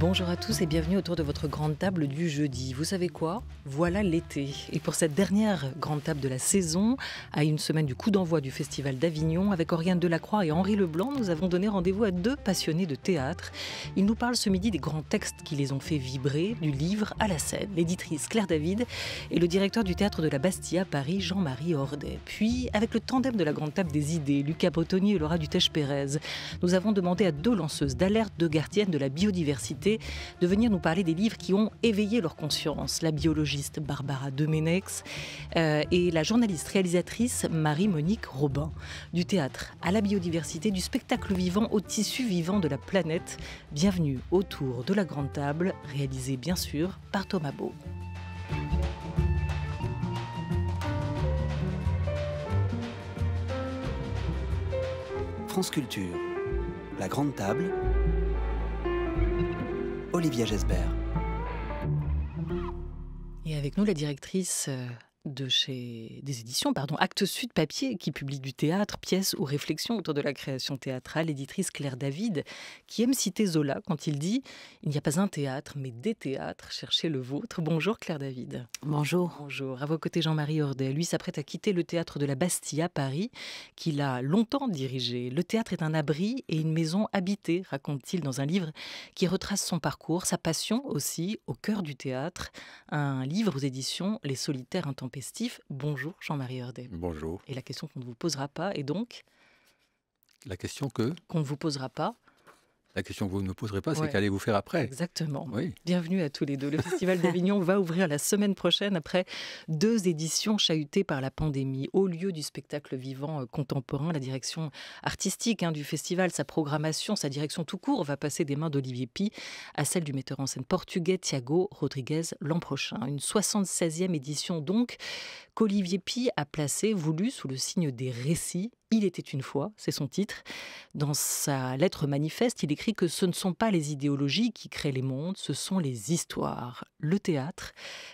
Bonjour à tous et bienvenue autour de votre grande table du jeudi. Vous savez quoi ? Voilà l'été. Et pour cette dernière grande table de la saison, à une semaine du coup d'envoi du Festival d'Avignon, avec Oriane Delacroix et Henri Leblanc, nous avons donné rendez-vous à deux passionnés de théâtre. Ils nous parlent ce midi des grands textes qui les ont fait vibrer, du livre à la scène. L'éditrice Claire David et le directeur du théâtre de la Bastille à Paris, Jean-Marie Hordet. Puis, avec le tandem de la grande table des idées, Lucas Bretonnier et Laura Dutèche-Pérez, nous avons demandé à deux lanceuses d'alerte, deux gardiennes de la biodiversité, de venir nous parler des livres qui ont éveillé leur conscience. La biologiste Barbara Demenex et la journaliste réalisatrice Marie-Monique Robin. Du théâtre à la biodiversité, du spectacle vivant au tissu vivant de la planète. Bienvenue autour de la grande table, réalisée bien sûr par Thomas Beau. France Culture, la grande table, Olivia Gesbert. Et avec nous, la directrice des éditions, Actes Sud Papier, qui publie du théâtre, pièces ou réflexions autour de la création théâtrale, l'éditrice Claire David, qui aime citer Zola quand il dit « Il n'y a pas un théâtre, mais des théâtres, cherchez le vôtre ». Bonjour Claire David. Bonjour. Bonjour. À vos côtés, Jean-Marie Hordet. Lui s'apprête à quitter le théâtre de la Bastille à Paris, qu'il a longtemps dirigé. Le théâtre est un abri et une maison habitée, raconte-t-il dans un livre qui retrace son parcours, sa passion aussi, au cœur du théâtre. Un livre aux éditions Les Solitaires Intempestifs. Bonjour Jean-Marie Hordet. Bonjour. Et la question qu'on ne vous posera pas est donc La question que qu'on ne vous posera pas. La question que vous ne me poserez pas, c'est Ouais. qu'allez-vous faire après ? Exactement. Oui. Bienvenue à tous les deux. Le Festival d'Avignon va ouvrir la semaine prochaine après 2 éditions chahutées par la pandémie. Au lieu du spectacle vivant contemporain, la direction artistique du festival, sa programmation, sa direction tout court va passer des mains d'Olivier Py à celle du metteur en scène portugais Tiago Rodrigues l'an prochain. Une 76e édition donc qu'Olivier Py a placée, voulue sous le signe des récits. Il était une fois, c'est son titre. Dans sa lettre manifeste, il écrit que ce ne sont pas les idéologies qui créent les mondes, ce sont les histoires. Le théâtre,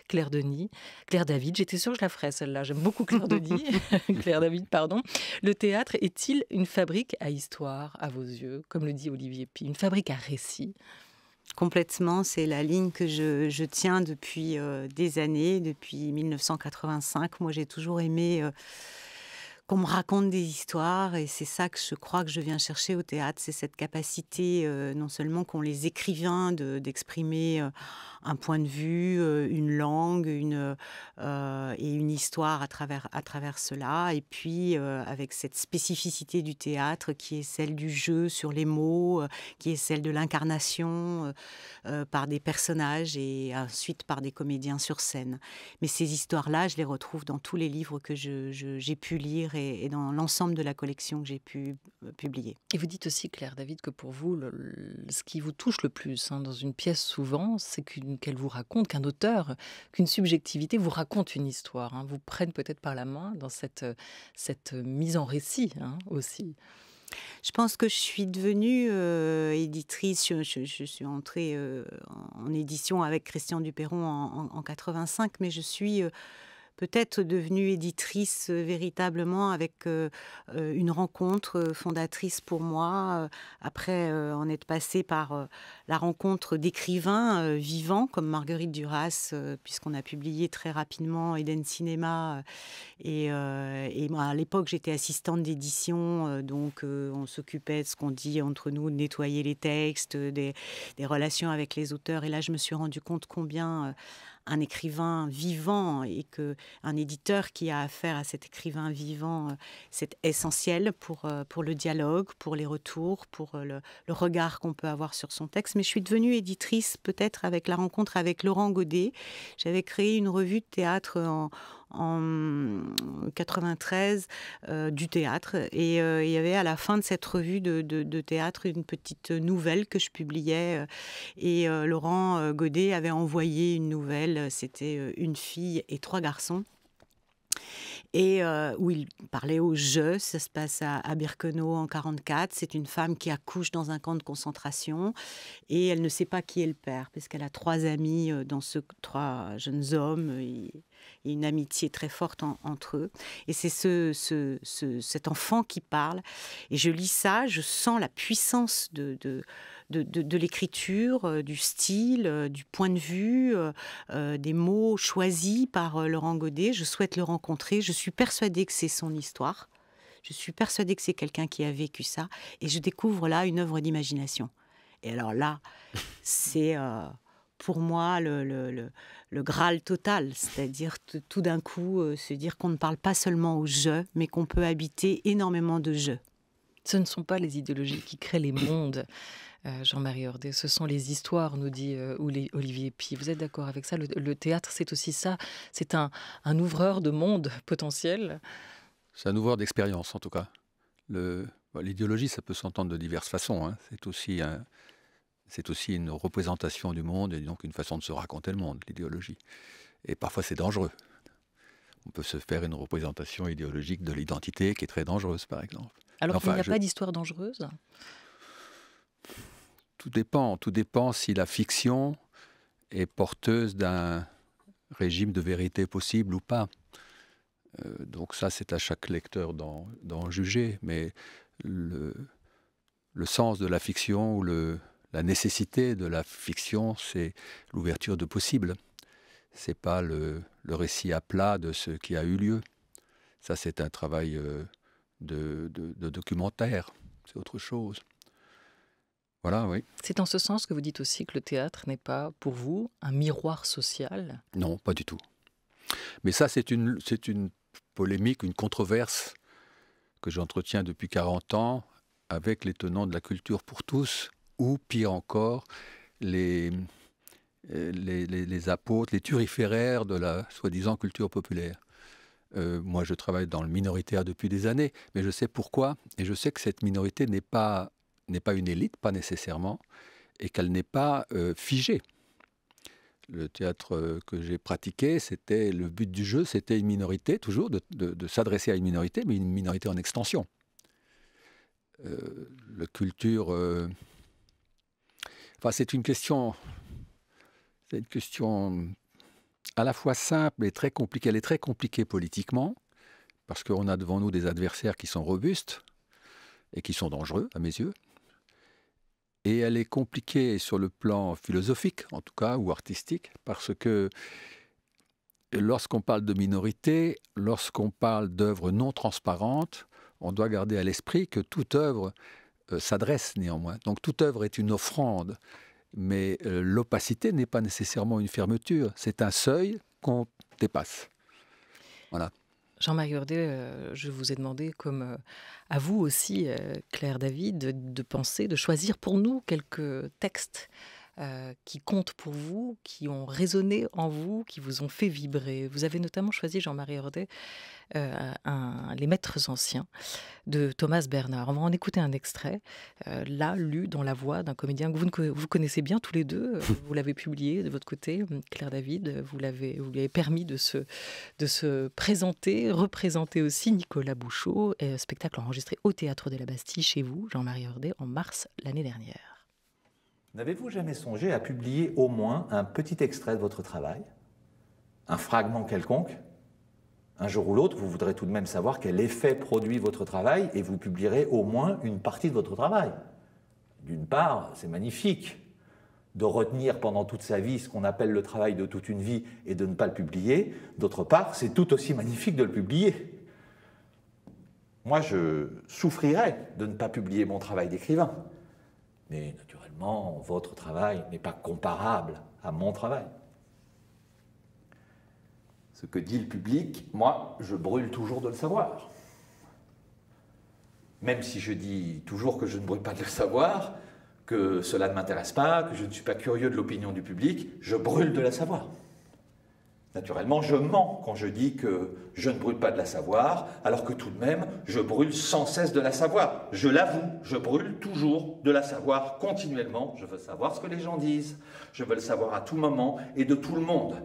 Claire David, j'étais sûre que je la ferais celle-là, j'aime beaucoup Claire David, pardon. Le théâtre est-il une fabrique à histoire, à vos yeux, comme le dit Olivier Py, une fabrique à récits ? Complètement, c'est la ligne que je tiens depuis des années, depuis 1985. Moi, j'ai toujours aimé qu'on me raconte des histoires et c'est ça que je crois que je viens chercher au théâtre, c'est cette capacité non seulement qu'ont les écrivains d'exprimer un point de vue, une langue, et une histoire à travers cela, et puis avec cette spécificité du théâtre qui est celle du jeu sur les mots, qui est celle de l'incarnation par des personnages et ensuite par des comédiens sur scène. Mais ces histoires-là, je les retrouve dans tous les livres que j'ai pu lire et dans l'ensemble de la collection que j'ai pu publier. Et vous dites aussi, Claire David, que pour vous, ce qui vous touche le plus dans une pièce souvent, c'est qu'elle vous raconte, qu'un auteur, qu'une subjectivité vous raconte une histoire, vous prenne peut-être par la main dans cette mise en récit aussi. Je pense que je suis devenue éditrice, je suis entrée en édition avec Christian Duperron en 85, mais je suis peut-être devenue éditrice véritablement avec une rencontre fondatrice pour moi. Après en être passée par la rencontre d'écrivains vivants comme Marguerite Duras, puisqu'on a publié très rapidement Eden Cinéma. Et moi, à l'époque, j'étais assistante d'édition, donc on s'occupait de ce qu'on dit entre nous, de nettoyer les textes, des relations avec les auteurs. Et là, je me suis rendu compte combien un écrivain vivant et qu'un éditeur qui a affaire à cet écrivain vivant, c'est essentiel pour le dialogue, pour les retours, pour le regard qu'on peut avoir sur son texte. Mais je suis devenue éditrice peut-être avec la rencontre avec Laurent Godet. J'avais créé une revue de théâtre en 93 du théâtre et il y avait à la fin de cette revue de théâtre une petite nouvelle que je publiais et Laurent Godet avait envoyé une nouvelle, c'était Une fille et 3 garçons. Et où il parlait au jeu, ça se passe à Birkenau en 1944. C'est une femme qui accouche dans un camp de concentration et elle ne sait pas qui est le père, parce qu'elle a 3 amis, 3 jeunes hommes. et une amitié très forte entre eux. Et c'est cet enfant qui parle. Et je lis ça, je sens la puissance de l'écriture, du style, du point de vue, des mots choisis par Laurent Godet. Je souhaite le rencontrer. Je suis persuadée que c'est son histoire. Je suis persuadée que c'est quelqu'un qui a vécu ça. Et je découvre là une œuvre d'imagination. Et alors là, c'est pour moi le Graal total. C'est-à-dire tout d'un coup, se dire qu'on ne parle pas seulement au je, mais qu'on peut habiter énormément de je. Ce ne sont pas les idéologies qui créent les mondes, Jean-Marie Hordet. Ce sont les histoires, nous dit Olivier Py. Vous êtes d'accord avec ça? Le théâtre, c'est aussi ça. C'est un ouvreur de monde potentiel. C'est un ouvreur d'expérience, en tout cas. L'idéologie, ça peut s'entendre de diverses façons, hein. C'est aussi une représentation du monde et donc une façon de se raconter le monde, l'idéologie. Et parfois, c'est dangereux. On peut se faire une représentation idéologique de l'identité qui est très dangereuse, par exemple. Alors qu'il n'y a pas d'histoire dangereuse? Tout dépend si la fiction est porteuse d'un régime de vérité possible ou pas. Donc ça, c'est à chaque lecteur d'en juger. Mais le sens de la fiction ou la nécessité de la fiction, c'est l'ouverture de possibles. C'est pas le récit à plat de ce qui a eu lieu. Ça, c'est un travail de documentaire. C'est autre chose. Voilà, oui. C'est en ce sens que vous dites aussi que le théâtre n'est pas, pour vous, un miroir social? Non, pas du tout. Mais ça, c'est une polémique, une controverse que j'entretiens depuis 40 ans avec les tenants de la culture pour tous, ou pire encore, les apôtres, les turiféraires de la soi-disant culture populaire. Moi, je travaille dans le minoritaire depuis des années, mais je sais pourquoi, et je sais que cette minorité n'est pas une élite, pas nécessairement, et qu'elle n'est pas figée. Le théâtre que j'ai pratiqué, le but du jeu, c'était une minorité, toujours, de s'adresser à une minorité, mais une minorité en extension. La culture... c'est une question à la fois simple et très compliquée. Elle est très compliquée politiquement, parce qu'on a devant nous des adversaires qui sont robustes et qui sont dangereux, à mes yeux. Et elle est compliquée sur le plan philosophique, en tout cas, ou artistique, parce que lorsqu'on parle de minorité, lorsqu'on parle d'œuvres non transparentes, on doit garder à l'esprit que toute œuvre s'adresse néanmoins. Donc toute œuvre est une offrande, mais l'opacité n'est pas nécessairement une fermeture, c'est un seuil qu'on dépasse. Voilà. Jean-Marie Hordet, je vous ai demandé, comme à vous aussi, Claire David, de penser, de choisir pour nous quelques textes qui comptent pour vous, qui ont résonné en vous, qui vous ont fait vibrer. Vous avez notamment choisi, Jean-Marie Hordet, Les Maîtres anciens de Thomas Bernhard. On va en écouter un extrait, là, lu dans la voix d'un comédien que vous connaissez bien tous les deux. Vous l'avez publié de votre côté, Claire David. Vous lui avez permis de se présenter, représenter aussi Nicolas Bouchot, spectacle enregistré au Théâtre de la Bastille chez vous, Jean-Marie Hordet, en mars l'année dernière. N'avez-vous jamais songé à publier au moins un petit extrait de votre travail? Un fragment quelconque? Un jour ou l'autre, vous voudrez tout de même savoir quel effet produit votre travail et vous publierez au moins une partie de votre travail. D'une part, c'est magnifique de retenir pendant toute sa vie ce qu'on appelle le travail de toute une vie et de ne pas le publier. D'autre part, c'est tout aussi magnifique de le publier. Moi, je souffrirais de ne pas publier mon travail d'écrivain. Mais naturellement, votre travail n'est pas comparable à mon travail. Ce que dit le public, moi, je brûle toujours de le savoir. Même si je dis toujours que je ne brûle pas de le savoir, que cela ne m'intéresse pas, que je ne suis pas curieux de l'opinion du public, je brûle de la savoir. Naturellement, je mens quand je dis que je ne brûle pas de la savoir, alors que tout de même, je brûle sans cesse de la savoir. Je l'avoue, je brûle toujours de la savoir continuellement. Je veux savoir ce que les gens disent. Je veux le savoir à tout moment et de tout le monde.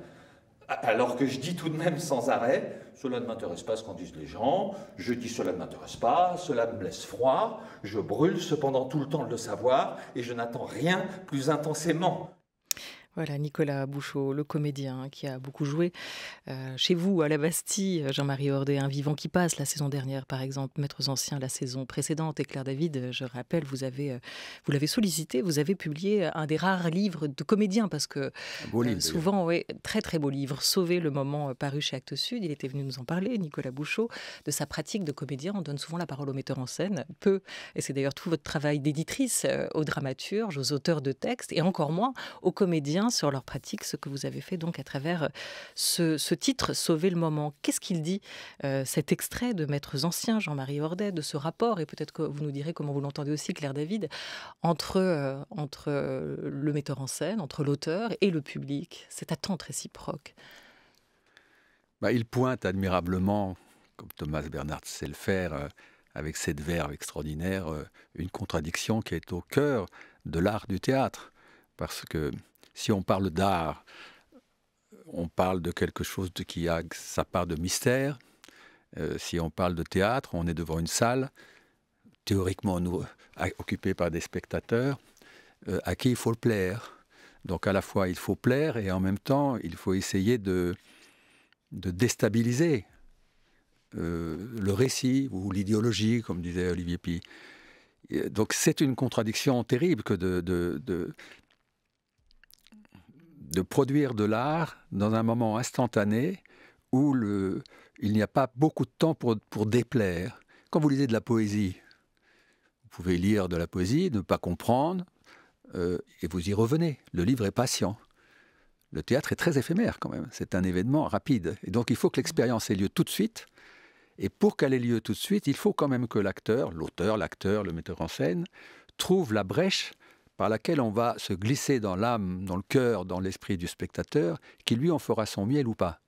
Alors que je dis tout de même sans arrêt, cela ne m'intéresse pas ce qu'en disent les gens, je dis cela ne m'intéresse pas, cela me laisse froid, je brûle cependant tout le temps de le savoir et je n'attends rien plus intensément. Voilà, Nicolas Bouchot, le comédien qui a beaucoup joué chez vous, à la Bastille, Jean-Marie Hordet, Un vivant qui passe, la saison dernière par exemple, Maîtres anciens, la saison précédente. Et Claire David, je rappelle, vous l'avez sollicité, vous avez publié un des rares livres de comédien, parce que Un beau livre, d'ailleurs. souvent, oui, très très beau livre, Sauver le moment, paru chez Actes Sud. Il était venu nous en parler, Nicolas Bouchot, de sa pratique de comédien. On donne souvent la parole aux metteurs en scène, peu, et c'est d'ailleurs tout votre travail d'éditrice, aux dramaturges, aux auteurs de textes, et encore moins aux comédiens sur leur pratique, ce que vous avez fait donc à travers ce titre, Sauver le moment. Qu'est-ce qu'il dit, cet extrait de Maîtres anciens, Jean-Marie Hordet, de ce rapport, et peut-être que vous nous direz comment vous l'entendez aussi, Claire David, entre le metteur en scène, entre l'auteur et le public, cette attente réciproque? Il pointe admirablement, comme Thomas Bernhard sait le faire, avec cette verve extraordinaire, une contradiction qui est au cœur de l'art du théâtre. Parce que si on parle d'art, on parle de quelque chose qui a sa part de mystère. Si on parle de théâtre, on est devant une salle, théoriquement occupée par des spectateurs, à qui il faut plaire. Donc à la fois il faut plaire et en même temps il faut essayer de déstabiliser le récit ou l'idéologie, comme disait Olivier Py. Donc c'est une contradiction terrible que de produire de l'art dans un moment instantané où il n'y a pas beaucoup de temps pour déplaire. Quand vous lisez de la poésie, vous pouvez lire de la poésie, ne pas comprendre, et vous y revenez. Le livre est patient. Le théâtre est très éphémère quand même. C'est un événement rapide. Et donc il faut que l'expérience ait lieu tout de suite. Et pour qu'elle ait lieu tout de suite, il faut quand même que l'auteur, le metteur en scène, trouve la brèche par laquelle on va se glisser dans l'âme, dans le cœur, dans l'esprit du spectateur, qui lui en fera son miel ou pas.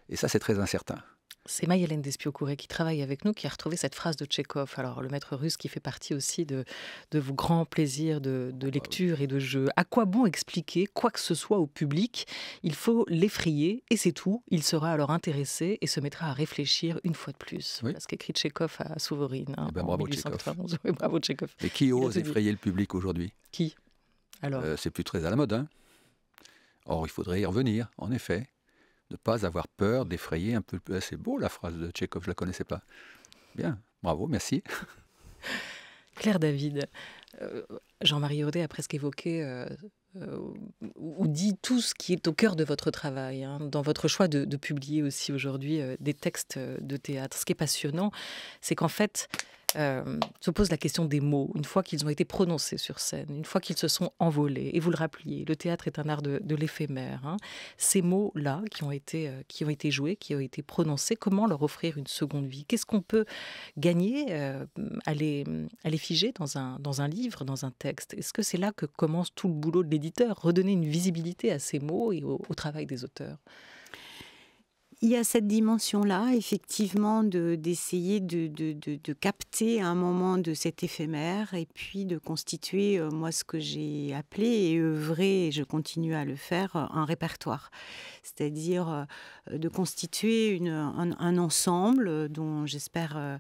Et ça, c'est très incertain. C'est Maï-Hélène Despiocouré qui travaille avec nous, qui a retrouvé cette phrase de Tchekhov, alors le maître russe qui fait partie aussi de vos grands plaisirs de lecture et de jeu. À quoi bon expliquer quoi que ce soit au public? Il faut l'effrayer et c'est tout. Il sera alors intéressé et se mettra à réfléchir une fois de plus. Oui. Voilà ce qu'écrit Tchekhov à Souvorine, en bravo 1891. Oui, bravo Tchekhov. Et qui Il a ose tout dit. effrayer le public aujourd'hui? Qui alors? C'est plus très à la mode, hein. Or, il faudrait y revenir, en effet. Ne pas avoir peur d'effrayer un peu. C'est beau la phrase de Tchekhov, je ne la connaissais pas. Bien, bravo, merci. Claire David, Jean-Marie Hordet a presque évoqué ou dit tout ce qui est au cœur de votre travail, hein, dans votre choix de publier aussi aujourd'hui des textes de théâtre. Ce qui est passionnant, c'est qu'en fait, se pose la question des mots, une fois qu'ils ont été prononcés sur scène, une fois qu'ils se sont envolés. Et vous le rappeliez, le théâtre est un art de l'éphémère. Hein. Ces mots-là qui ont été joués, qui ont été prononcés, comment leur offrir une seconde vie? Qu'est-ce qu'on peut gagner à les figer dans un livre, dans un texte? Est-ce que c'est là que commence tout le boulot de l'éditeur, redonner une visibilité à ces mots et au travail des auteurs? Il y a cette dimension-là, effectivement, d'essayer de capter un moment de cet éphémère et puis de constituer, moi, ce que j'ai appelé et œuvré, et je continue à le faire, un répertoire. C'est-à-dire de constituer un ensemble dont j'espère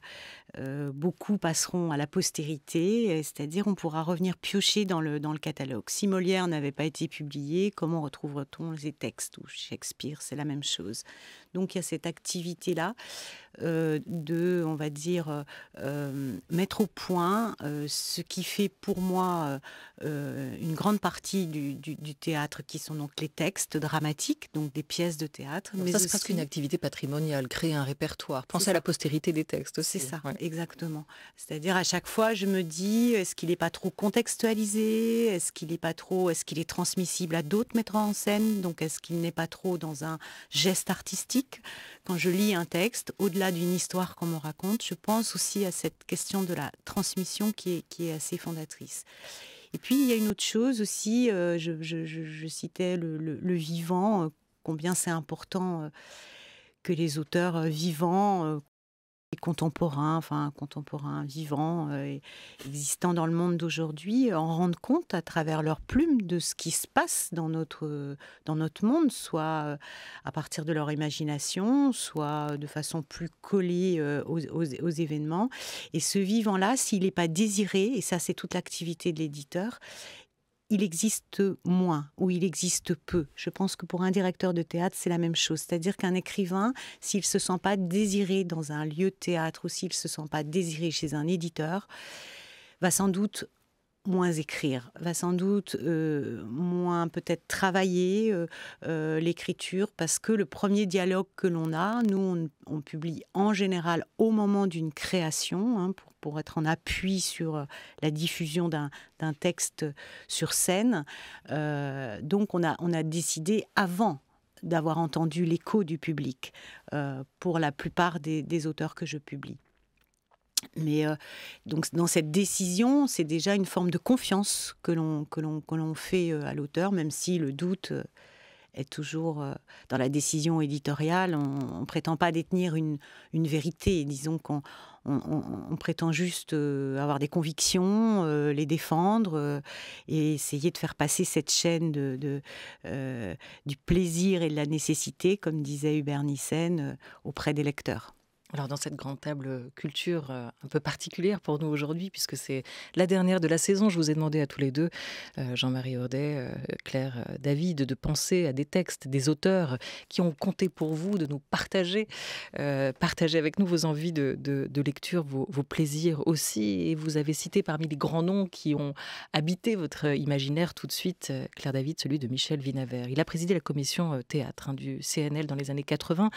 beaucoup passeront à la postérité, c'est-à-dire on pourra revenir piocher dans le catalogue. Si Molière n'avait pas été publié, comment retrouve-t-on les textes? Ou Shakespeare, c'est la même chose. Donc il y a cette activité-là de, on va dire, mettre au point ce qui fait pour moi une grande partie du théâtre, qui sont donc les textes dramatiques, donc des pièces de théâtre. Mais ça, c'est presque une activité patrimoniale, créer un répertoire, penser à la postérité des textes aussi. C'est ça, ouais. Exactement. C'est-à-dire à chaque fois, je me dis, est-ce qu'il n'est pas trop contextualisé? Est-ce qu'il est transmissible à d'autres metteurs en scène? Donc est-ce qu'il n'est pas trop dans un geste artistique? Quand je lis un texte, au-delà d'une histoire qu'on me raconte, je pense aussi à cette question de la transmission qui est assez fondatrice. Et puis il y a une autre chose aussi, je citais le vivant, combien c'est important que les auteurs vivants, contemporains vivants, existants dans le monde d'aujourd'hui, en rendent compte à travers leur plume de ce qui se passe dans notre monde, soit à partir de leur imagination, soit de façon plus collée aux événements. Et ce vivant-là, s'il n'est pas désiré, et ça c'est toute l'activité de l'éditeur, il existe moins ou il existe peu. Je pense que pour un directeur de théâtre, c'est la même chose. C'est-à-dire qu'un écrivain, s'il ne se sent pas désiré dans un lieu de théâtre ou s'il ne se sent pas désiré chez un éditeur, va sans doute moins écrire, va sans doute moins peut-être travailler l'écriture, parce que le premier dialogue que l'on a, nous on publie en général au moment d'une création, hein, pour être en appui sur la diffusion d'un texte sur scène. Donc on a décidé avant d'avoir entendu l'écho du public pour la plupart des auteurs que je publie. Mais donc dans cette décision, c'est déjà une forme de confiance que l'on fait à l'auteur, même si le doute est toujours dans la décision éditoriale. On ne prétend pas détenir une vérité. Disons qu'on prétend juste avoir des convictions, les défendre et essayer de faire passer cette chaîne du plaisir et de la nécessité, comme disait Hubert Nyssen, auprès des lecteurs. Alors dans cette grande table culture un peu particulière pour nous aujourd'hui, puisque c'est la dernière de la saison, je vous ai demandé à tous les deux, Jean-Marie Hurdet, Claire David, de penser à des textes, des auteurs qui ont compté pour vous, de nous partager avec nous vos envies de lecture, vos plaisirs aussi. Et vous avez cité parmi les grands noms qui ont habité votre imaginaire tout de suite, Claire David, celui de Michel Vinavert. Il a présidé la commission théâtre du CNL dans les années 80.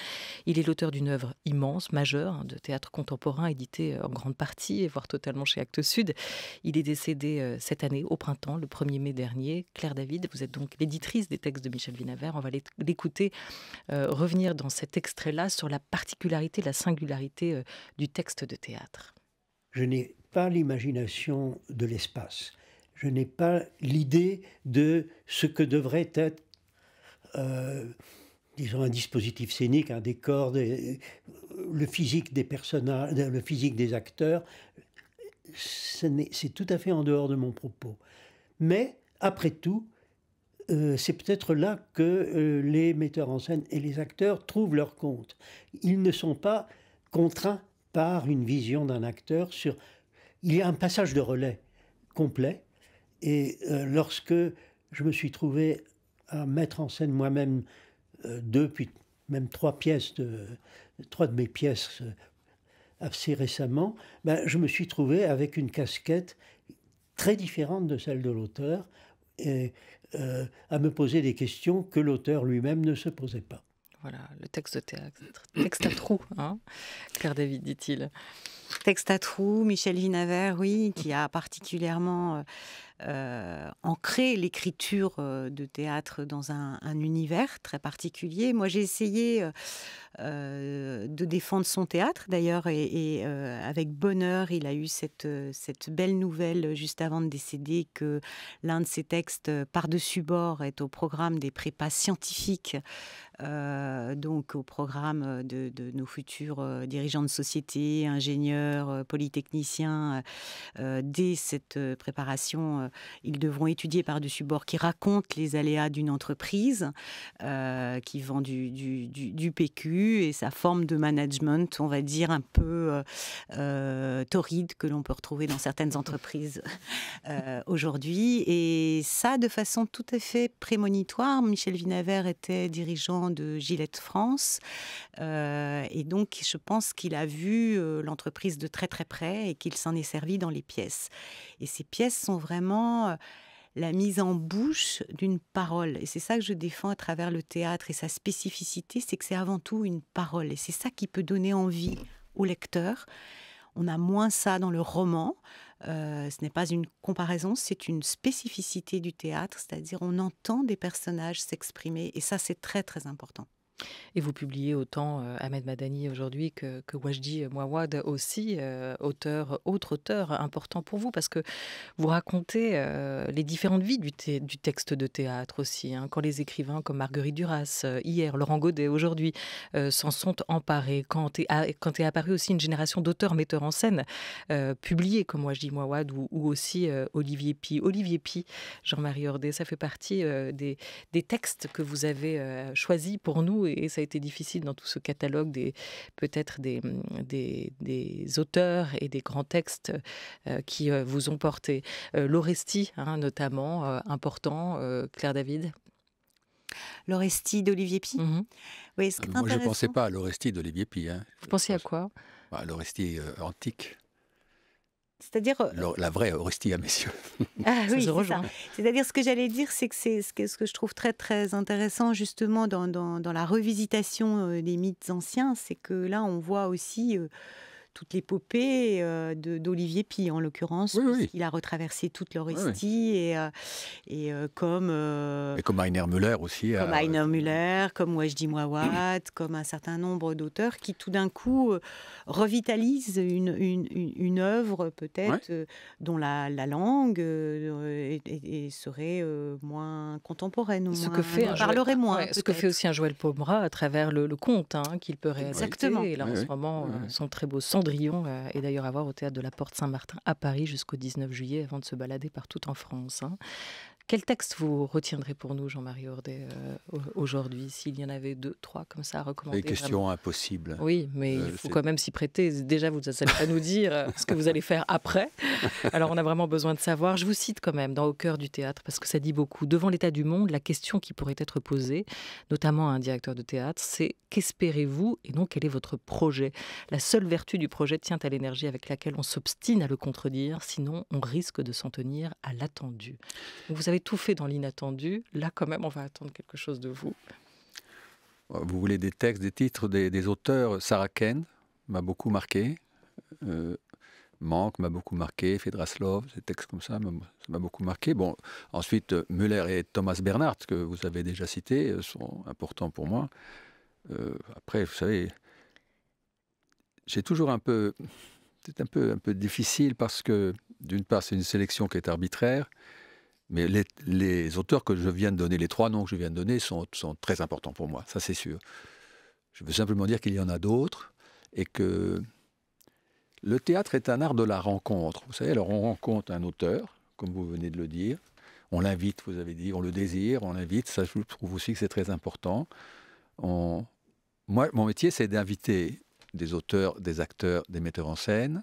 Il est l'auteur d'une œuvre immense, majeure, de théâtre contemporain, édité en grande partie, voire totalement chez Actes Sud. Il est décédé cette année, au printemps, le 1er mai dernier. Claire David, vous êtes donc l'éditrice des textes de Michel Vinavert. On va l'écouter revenir dans cet extrait-là sur la particularité, la singularité du texte de théâtre. Je n'ai pas l'imagination de l'espace. Je n'ai pas l'idée de ce que devrait être... disons, un dispositif scénique, un décor, le physique des personnages, le physique des acteurs, c'est tout à fait en dehors de mon propos. Mais, après tout, c'est peut-être là que les metteurs en scène et les acteurs trouvent leur compte. Ils ne sont pas contraints par une vision d'un acteur sur... Il y a un passage de relais complet, et lorsque je me suis trouvé à mettre en scène moi-même 2, puis même 3 de mes pièces assez récemment, je me suis trouvé avec une casquette très différente de celle de l'auteur, et à me poser des questions que l'auteur lui-même ne se posait pas. Voilà, le texte de théâtre, texte à trous, hein, Claire David, dit-il. Texte à trous, Michel Vinavert, oui, qui a particulièrement ancré l'écriture de théâtre dans un univers très particulier. Moi, j'ai essayé de défendre son théâtre, d'ailleurs, et avec bonheur, il a eu cette belle nouvelle juste avant de décéder que l'un de ses textes, Par-dessus bord, est au programme des prépas scientifiques, donc au programme de nos futurs dirigeants de société, ingénieurs, polytechniciens. Dès cette préparation, ils devront étudier Par-dessus bord, qui raconte les aléas d'une entreprise qui vend du PQ et sa forme de management, on va dire, un peu torride, que l'on peut retrouver dans certaines entreprises aujourd'hui. Et ça, de façon tout à fait prémonitoire. Michel Vinavert était dirigeant de Gillette France, et donc je pense qu'il a vu l'entreprise de très très près et qu'il s'en est servi dans les pièces. Et ces pièces sont vraiment la mise en bouche d'une parole. Et c'est ça que je défends à travers le théâtre et sa spécificité, c'est que c'est avant tout une parole. Et c'est ça qui peut donner envie au lecteur. On a moins ça dans le roman. Ce n'est pas une comparaison, c'est une spécificité du théâtre, c'est-à-dire on entend des personnages s'exprimer, et ça c'est très très important. Et vous publiez autant Ahmed Madani aujourd'hui que Wajdi Mouawad aussi, autre auteur important pour vous, parce que vous racontez les différentes vies du texte de théâtre aussi, hein, quand les écrivains comme Marguerite Duras, hier, Laurent Godet, aujourd'hui, s'en sont emparés, quand est apparue aussi une génération d'auteurs metteurs en scène publiés comme Wajdi Mouawad ou aussi Olivier Py. Olivier Py, Jean-Marie Hurdet, ça fait partie des textes que vous avez choisis pour nous et ça a été difficile dans tout ce catalogue peut-être des auteurs et des grands textes qui vous ont porté. L'Orestie, notamment, important, Claire David. L'Orestie d'Olivier Py. Oui, ce qui est Moi, je ne intéressant. pensais pas à l'Orestie d'Olivier Py. Vous pensiez à quoi? L'Orestie antique. C'est-à-dire La vraie Orestie à mes yeux. Ah oui, se c'est rejoint. ça. C'est-à-dire ce que j'allais dire, c'est que c'est ce que je trouve très très intéressant justement dans la revisitation des mythes anciens, c'est que là on voit aussi toute l'épopée d'Olivier Py en l'occurrence, Oui, oui. puisqu'il a retraversé toute l'Orestie et comme Et comme Heiner Müller aussi. comme Heiner Müller, comme Wajdi Mouawad, comme un certain nombre d'auteurs qui tout d'un coup revitalisent une œuvre peut-être dont la langue serait moins contemporaine, ou Ce moins, que fait on parlerait moins. Ouais, ce que fait peut-être. aussi un Joël Pomera à travers le conte qu'il peut réadapter. Exactement. Et là, en Oui, ce oui. moment, Oui, oui. son très beau Cendrillon est d'ailleurs à voir au théâtre de la Porte Saint-Martin à Paris jusqu'au 19 juillet avant de se balader partout en France. Quel texte vous retiendrez pour nous, Jean-Marie Hordet, aujourd'hui, s'il y en avait 2, 3 comme ça à recommander? Des questions impossibles. Oui, mais il faut c'est- quand même s'y prêter. Déjà, vous n'allez pas nous dire ce que vous allez faire après. Alors, on a vraiment besoin de savoir. Je vous cite quand même dans Au cœur du théâtre, parce que ça dit beaucoup. Devant l'état du monde, la question qui pourrait être posée, notamment à un directeur de théâtre, c'est qu'espérez-vous et non quel est votre projet? La seule vertu du projet tient à l'énergie avec laquelle on s'obstine à le contredire, sinon on risque de s'en tenir à l'attendu. Donc, vous avez tout fait dans l'inattendu. Là, quand même, on va attendre quelque chose de vous. Vous voulez des textes, des titres, des auteurs? Sarah Ken m'a beaucoup marqué. Manque m'a beaucoup marqué. Fedraslov, des textes comme ça m'a beaucoup marqué. Bon, ensuite, Müller et Thomas Bernhard, que vous avez déjà cités, sont importants pour moi. Après, vous savez, j'ai toujours c'est un peu difficile parce que, d'une part, c'est une sélection qui est arbitraire, mais les auteurs que je viens de donner, les 3 noms que je viens de donner, sont très importants pour moi, ça c'est sûr. Je veux simplement dire qu'il y en a d'autres et que le théâtre est un art de la rencontre. Vous savez, alors on rencontre un auteur, comme vous venez de le dire, on l'invite, vous avez dit, on le désire, on l'invite, ça je trouve aussi que c'est très important. Moi, mon métier, c'est d'inviter des auteurs, des acteurs, des metteurs en scène,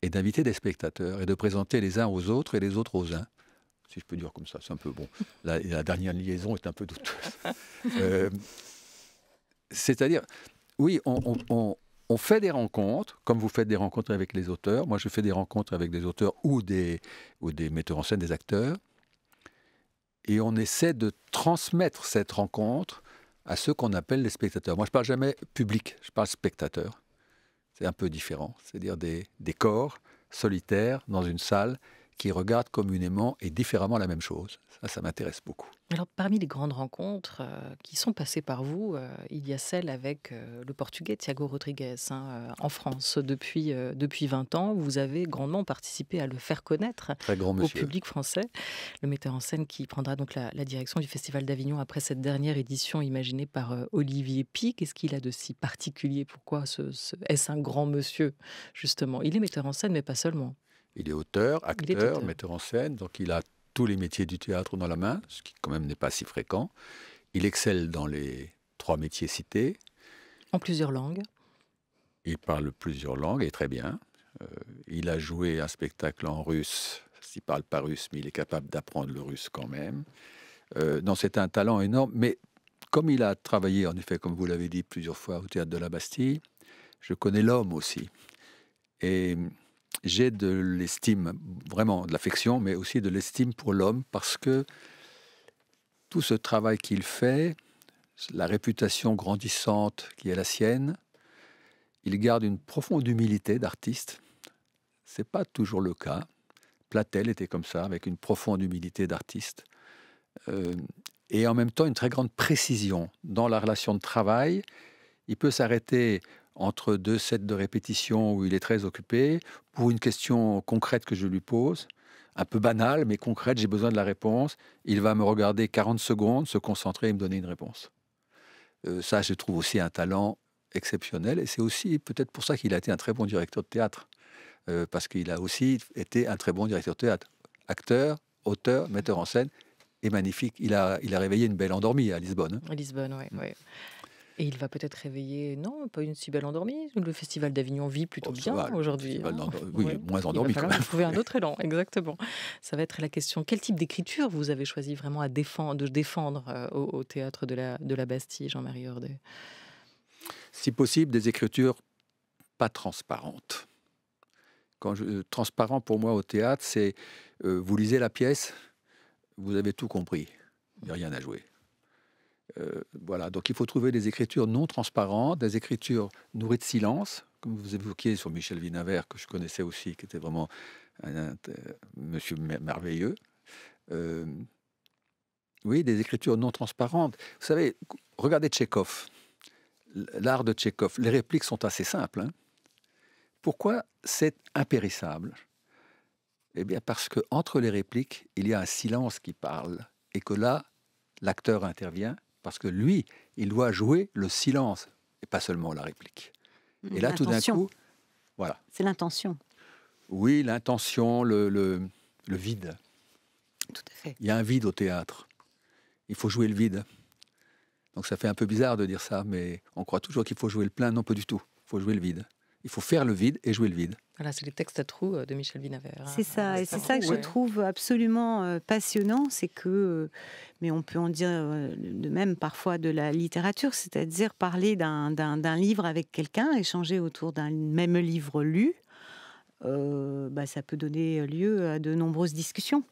et d'inviter des spectateurs, et de présenter les uns aux autres et les autres aux uns. Si je peux dire comme ça, c'est un peu bon. La dernière liaison est un peu douteuse. C'est-à-dire, oui, on fait des rencontres, comme vous faites des rencontres avec les auteurs. Moi, je fais des rencontres avec des auteurs ou des metteurs en scène, des acteurs. Et on essaie de transmettre cette rencontre à ceux qu'on appelle les spectateurs. Moi, je ne parle jamais public, je parle spectateur. C'est un peu différent. C'est-à-dire des corps solitaires dans une salle qui regardent communément et différemment la même chose. Ça m'intéresse beaucoup. Alors, parmi les grandes rencontres qui sont passées par vous, il y a celle avec le Portugais Tiago Rodrigues en France. Depuis 20 ans, vous avez grandement participé à le faire connaître Très grand au monsieur. public français. Le metteur en scène qui prendra donc la direction du Festival d'Avignon après cette dernière édition imaginée par Olivier Py. Qu'est-ce qu'il a de si particulier? Pourquoi est-ce un grand monsieur, justement? Il est metteur en scène, mais pas seulement. Il est auteur, Il est acteur, auteur. metteur en scène, donc il a tous les métiers du théâtre dans la main, ce qui quand même n'est pas si fréquent. Il excelle dans les 3 métiers cités. En plusieurs langues. Il parle plusieurs langues et très bien. Il a joué un spectacle en russe. Il ne parle pas russe, mais il est capable d'apprendre le russe quand même. Non, c'est un talent énorme. Mais comme il a travaillé, en effet, comme vous l'avez dit plusieurs fois, au Théâtre de la Bastille, je connais l'homme aussi. Et j'ai de l'estime, vraiment de l'affection, mais aussi de l'estime pour l'homme, parce que tout ce travail qu'il fait, la réputation grandissante qui est la sienne, il garde une profonde humilité d'artiste. Ce n'est pas toujours le cas. Platel était comme ça, avec une profonde humilité d'artiste. Et en même temps, une très grande précision dans la relation de travail. Il peut s'arrêter entre 2 sets de répétition où il est très occupé, pour une question concrète que je lui pose, un peu banale, mais concrète, j'ai besoin de la réponse. Il va me regarder 40 secondes, se concentrer et me donner une réponse. Ça, je trouve aussi un talent exceptionnel, et c'est aussi peut-être pour ça qu'il a été un très bon directeur de théâtre, parce qu'il a aussi été un très bon directeur de théâtre. Acteur, auteur, metteur en scène, et magnifique. Il a réveillé une belle endormie à Lisbonne. À Lisbonne, oui. Et il va peut-être réveiller, non, pas une si belle endormie. Le Festival d'Avignon vit plutôt bien aujourd'hui. Oui, Ouais. moins Il va endormi quand falloir même. trouver un autre élan, exactement. Ça va être la question. Quel type d'écriture vous avez choisi vraiment de défendre au théâtre de la Bastille, Jean-Marie Hordet? Si possible, des écritures pas transparentes. Transparent pour moi au théâtre, c'est vous lisez la pièce, vous avez tout compris, il n'y a rien à jouer. Voilà, donc il faut trouver des écritures non transparentes, des écritures nourries de silence, comme vous évoquiez sur Michel Vinavert, que je connaissais aussi, qui était vraiment un monsieur merveilleux. Oui, des écritures non transparentes. Vous savez, regardez Tchekhov, l'art de Tchekhov, les répliques sont assez simples. Hein. Pourquoi c'est impérissable? Eh bien parce qu'entre les répliques, il y a un silence qui parle, et que là, l'acteur intervient, parce que lui, il doit jouer le silence, et pas seulement la réplique. Et là, tout d'un coup, voilà. C'est l'intention. Oui, l'intention, le vide. Tout à fait. Il y a un vide au théâtre. Il faut jouer le vide. Donc ça fait un peu bizarre de dire ça, mais on croit toujours qu'il faut jouer le plein. Non, pas du tout. Il faut jouer le vide. Il faut faire le vide et jouer le vide. Voilà, c'est les textes à trous de Michel Vinavert. C'est ça, et c'est ça que je trouve absolument passionnant, c'est que, mais on peut en dire de même parfois de la littérature, c'est-à-dire parler d'un livre avec quelqu'un, échanger autour d'un même livre lu. Ça peut donner lieu à de nombreuses discussions.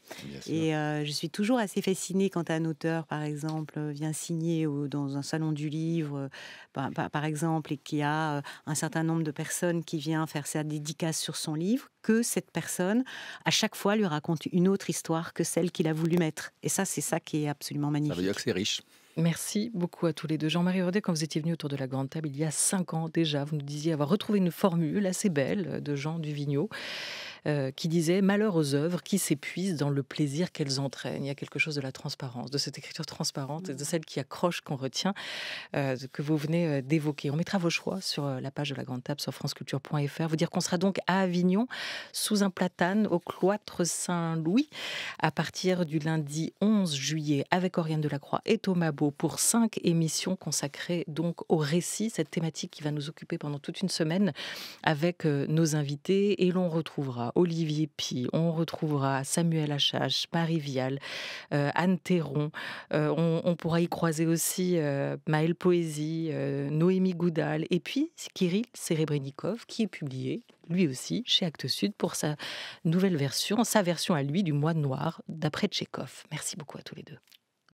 Et je suis toujours assez fascinée quand un auteur, par exemple, vient signer dans un salon du livre, par exemple, et qu'il y a un certain nombre de personnes qui viennent faire sa dédicace sur son livre, que cette personne, à chaque fois, lui raconte une autre histoire que celle qu'il a voulu mettre. Et ça, c'est ça qui est absolument magnifique. Ça veut dire que c'est riche. Merci beaucoup à tous les deux. Jean-Marie Hordet, quand vous étiez venu autour de la Grande Table il y a 5 ans déjà, vous nous disiez avoir retrouvé une formule assez belle de Jean Duvigneau qui disait « Malheur aux œuvres qui s'épuisent dans le plaisir qu'elles entraînent ». Il y a quelque chose de la transparence, de cette écriture transparente, de celle qui accroche, qu'on retient, que vous venez d'évoquer. On mettra vos choix sur la page de la Grande Table sur franceculture.fr. Vous dire qu'on sera donc à Avignon, sous un platane, au cloître Saint-Louis, à partir du lundi 11 juillet, avec Oriane Delacroix et Thomas Beau, pour 5 émissions consacrées donc au récit, cette thématique qui va nous occuper pendant toute une semaine avec nos invités. Et l'on retrouvera Olivier Py, on retrouvera Samuel Achache, Marie Vial, Anne Théron. On pourra y croiser aussi Maëlle Poésie, Noémie Goudal, et puis Kirill Serebrennikov, qui est publié, lui aussi, chez Actes Sud, pour sa nouvelle version, sa version à lui du Moine Noir, d'après Tchekhov. Merci beaucoup à tous les deux.